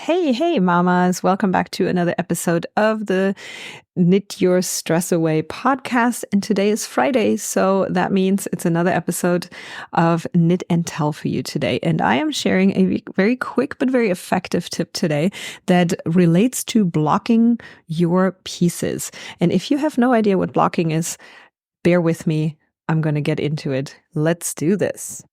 Hey, mamas. Welcome back to another episode of the Knit Your Stress Away podcast. And today is Friday, so that means it's another episode of Knit and Tell for you today. And I am sharing a very quick but very effective tip today that relates to blocking your pieces. And if you have no idea what blocking is, bear with me. I'm going to get into it. Let's do this.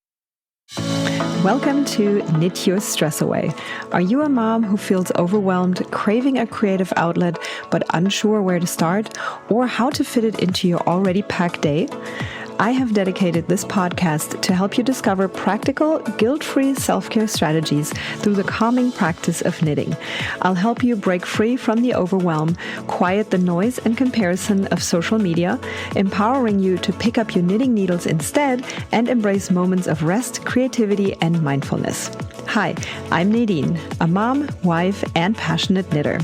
Welcome to Knit Your Stress Away. Are you a mom who feels overwhelmed, craving a creative outlet, but unsure where to start or how to fit it into your already packed day? I have dedicated this podcast to help you discover practical, guilt-free self-care strategies through the calming practice of knitting. I'll help you break free from the overwhelm, quiet the noise and comparison of social media, empowering you to pick up your knitting needles instead and embrace moments of rest, creativity, and mindfulness. Hi, I'm Nadine, a mom, wife, and passionate knitter.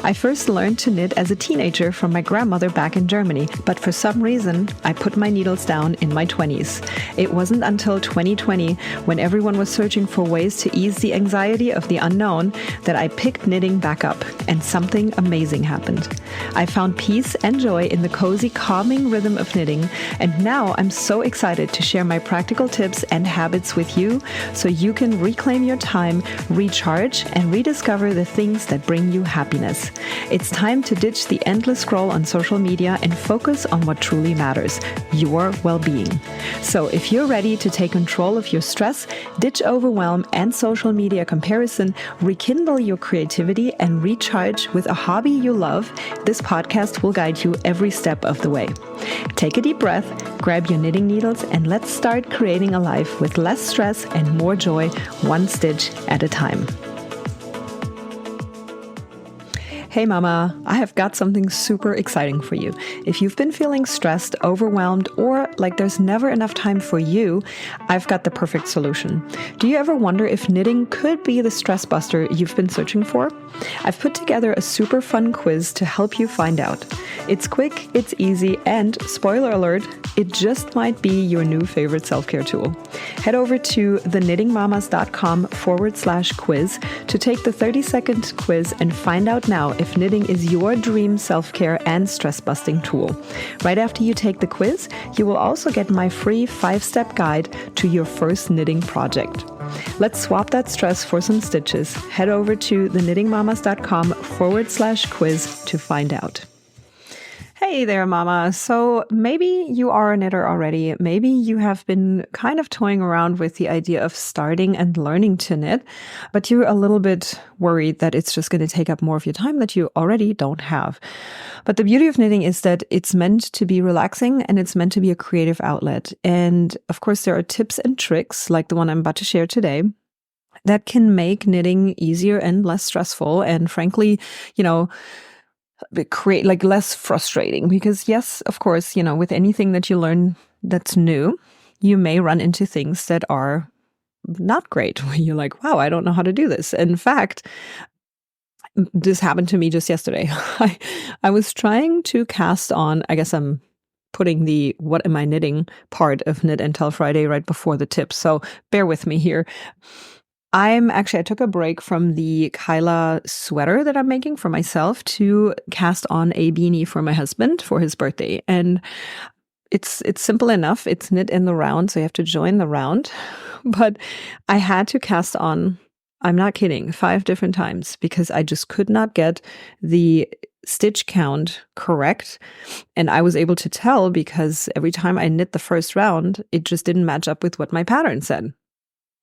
I first learned to knit as a teenager from my grandmother back in Germany, but for some reason, I put my needles down in my 20s. It wasn't until 2020, when everyone was searching for ways to ease the anxiety of the unknown, that I picked knitting back up, and something amazing happened. I found peace and joy in the cozy, calming rhythm of knitting, and now I'm so excited to share my practical tips and habits with you so you can reclaim your time, recharge, and rediscover the things that bring you happiness. It's time to ditch the endless scroll on social media and focus on what truly matters, your well-being. So if you're ready to take control of your stress, ditch overwhelm and social media comparison, rekindle your creativity, and recharge with a hobby you love, this podcast will guide you every step of the way. Take a deep breath, grab your knitting needles, and let's start creating a life with less stress and more joy, one stitch at a time. Hey mama, I have got something super exciting for you. If you've been feeling stressed, overwhelmed, or like there's never enough time for you, I've got the perfect solution. Do you ever wonder if knitting could be the stress buster you've been searching for? I've put together a super fun quiz to help you find out. It's quick, it's easy, and spoiler alert, it just might be your new favorite self-care tool. Head over to theknittingmamas.com/quiz to take the 30-second quiz and find out now if knitting is your dream self-care and stress-busting tool. Right after you take the quiz, you will also get my free 5-step guide to your first knitting project. Let's swap that stress for some stitches. Head over to theknittingmamas.com/quiz to find out. Hey there, mama. So maybe you are a knitter already. Maybe you have been kind of toying around with the idea of starting and learning to knit, but you're a little bit worried that it's just going to take up more of your time that you already don't have. But the beauty of knitting is that it's meant to be relaxing and it's meant to be a creative outlet. And of course, there are tips and tricks like the one I'm about to share today that can make knitting easier and less stressful. And frankly, create like less frustrating, because yes, of course, with anything that you learn that's new, you may run into things that are not great, where you're like, wow, I don't know how to do this. In fact, this happened to me just yesterday. I was trying to cast on, I guess I'm putting the what am I knitting part of Knit and Tell Friday right before the tips, so bear with me here. I took a break from the Kyla sweater that I'm making for myself to cast on a beanie for my husband for his birthday. And it's simple enough. It's knit in the round, so you have to join the round. But I had to cast on, I'm not kidding, 5 different times because I just could not get the stitch count correct. And I was able to tell because every time I knit the first round, it just didn't match up with what my pattern said.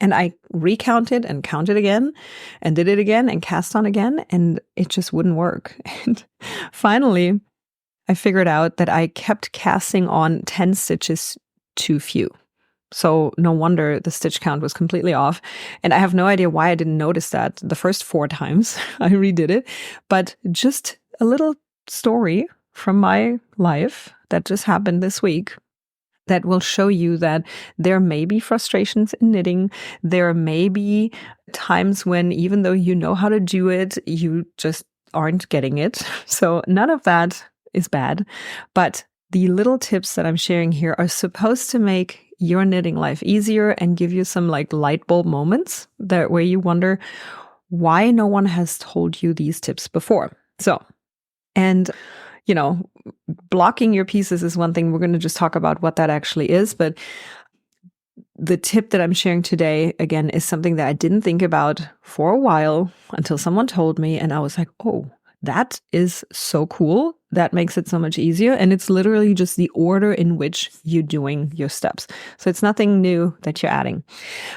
And I recounted and counted again and did it again and cast on again, and it just wouldn't work. And finally, I figured out that I kept casting on 10 stitches too few. So no wonder the stitch count was completely off. And I have no idea why I didn't notice that the first 4 times I redid it. But just a little story from my life that just happened this week that will show you that there may be frustrations in knitting. There may be times when, even though you know how to do it, you just aren't getting it. So none of that is bad. But the little tips that I'm sharing here are supposed to make your knitting life easier and give you some like light bulb moments where you wonder, why no one has told you these tips before. And blocking your pieces is one thing. We're going to just talk about what that actually is. But the tip that I'm sharing today, again, is something that I didn't think about for a while until someone told me. And I was like, oh, that is so cool. That makes it so much easier. And it's literally just the order in which you're doing your steps. So it's nothing new that you're adding.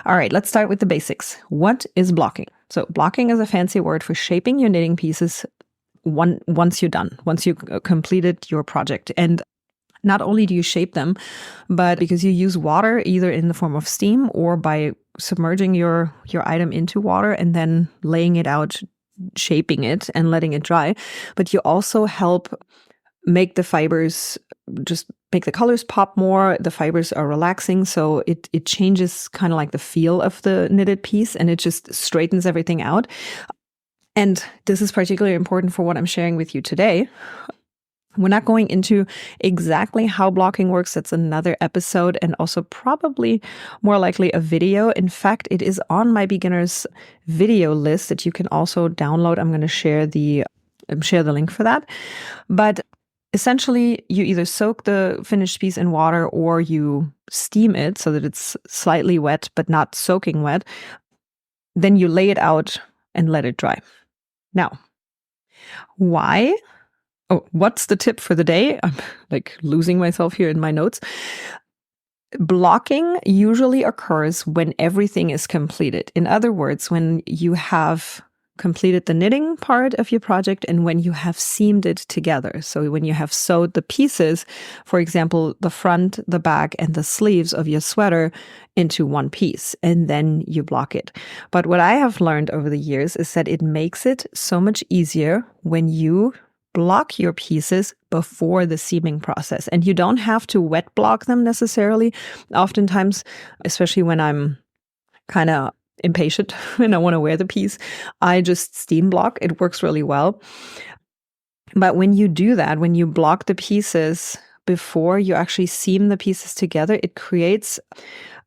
All right, let's start with the basics. What is blocking? So blocking is a fancy word for shaping your knitting pieces once you're done, once you completed your project. And not only do you shape them, but because you use water either in the form of steam or by submerging your item into water and then laying it out, shaping it and letting it dry, but you also help make the fibers, just make the colors pop more. The fibers are relaxing, so it changes kind of like the feel of the knitted piece, and it just straightens everything out. And this is particularly important for what I'm sharing with you today. We're not going into exactly how blocking works. That's another episode, and also probably more likely a video. In fact, it is on my beginners video list that you can also download. I'm going to share the link for that. But essentially, you either soak the finished piece in water or you steam it so that it's slightly wet, but not soaking wet. Then you lay it out and let it dry. Now, why? Oh, what's the tip for the day? I'm like losing myself here in my notes. Blocking usually occurs when everything is completed. In other words, when you have completed the knitting part of your project and when you have seamed it together. So when you have sewed the pieces, for example, the front, the back, and the sleeves of your sweater into one piece, and then you block it. But what I have learned over the years is that it makes it so much easier when you block your pieces before the seaming process. And you don't have to wet block them necessarily. Oftentimes, especially when I'm kind of impatient and I want to wear the piece, I just steam block. It works really well. But when you do that, when you block the pieces before you actually seam the pieces together, it creates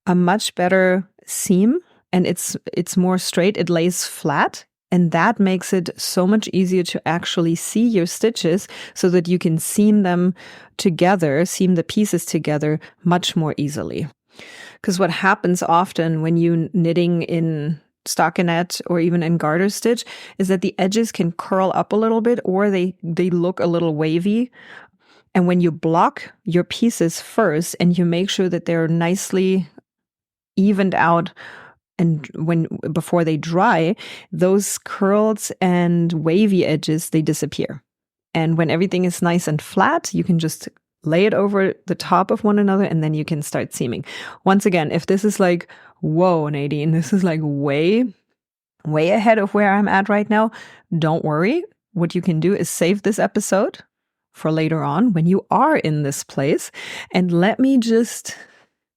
a much better seam, and it's more straight. It lays flat. And that makes it so much easier to actually see your stitches so that you can seam them together, seam the pieces together much more easily. Because what happens often when you're knitting in stockinette or even in garter stitch is that the edges can curl up a little bit or they look a little wavy. And when you block your pieces first and you make sure that they're nicely evened out, and before they dry, those curls and wavy edges, they disappear. And when everything is nice and flat, you can just lay it over the top of one another and then you can start seaming. Once again, if this is like, whoa, Nadine, this is like way ahead of where I'm at right now, don't worry. What you can do is save this episode for later on when you are in this place. And let me just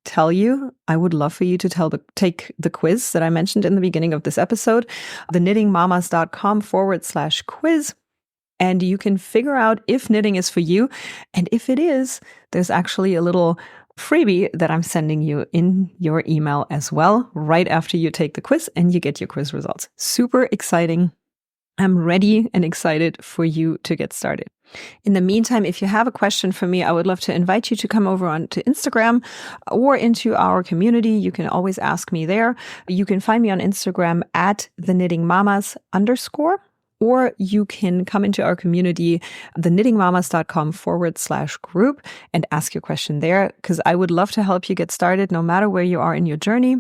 tell you, I would love for you to take the quiz that I mentioned in the beginning of this episode, theknittingmamas.com/quiz. And you can figure out if knitting is for you. And if it is, there's actually a little freebie that I'm sending you in your email as well, right after you take the quiz and you get your quiz results. Super exciting. I'm ready and excited for you to get started. In the meantime, if you have a question for me, I would love to invite you to come over onto Instagram or into our community. You can always ask me there. You can find me on Instagram at @theknittingmamas_, or you can come into our community, theknittingmamas.com/group, and ask your question there, because I would love to help you get started no matter where you are in your journey.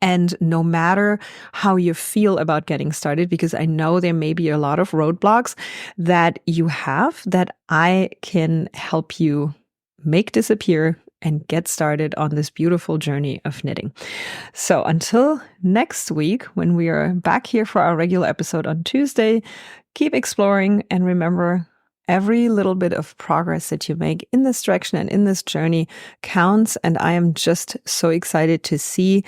And no matter how you feel about getting started, because I know there may be a lot of roadblocks that you have that I can help you make disappear and get started on this beautiful journey of knitting. So until next week, when we are back here for our regular episode on Tuesday, keep exploring and remember, every little bit of progress that you make in this direction and in this journey counts. And I am just so excited to see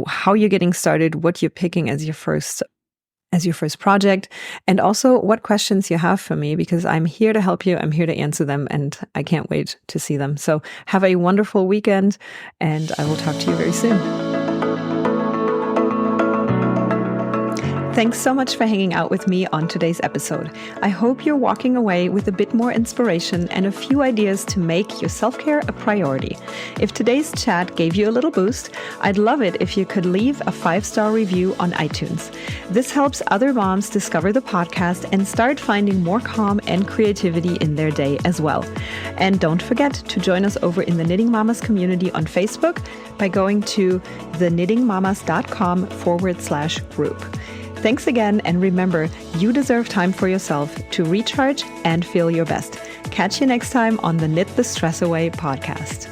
how you're getting started, what you're picking as your first project, and also what questions you have for me, because I'm here to help you. I'm here to answer them, and I can't wait to see them. So have a wonderful weekend, and I will talk to you very soon. Thanks so much for hanging out with me on today's episode. I hope you're walking away with a bit more inspiration and a few ideas to make your self-care a priority. If today's chat gave you a little boost, I'd love it if you could leave a 5-star review on iTunes. This helps other moms discover the podcast and start finding more calm and creativity in their day as well. And don't forget to join us over in the Knitting Mamas community on Facebook by going to theknittingmamas.com/group. Thanks again, and remember, you deserve time for yourself to recharge and feel your best. Catch you next time on the Knit the Stress Away podcast.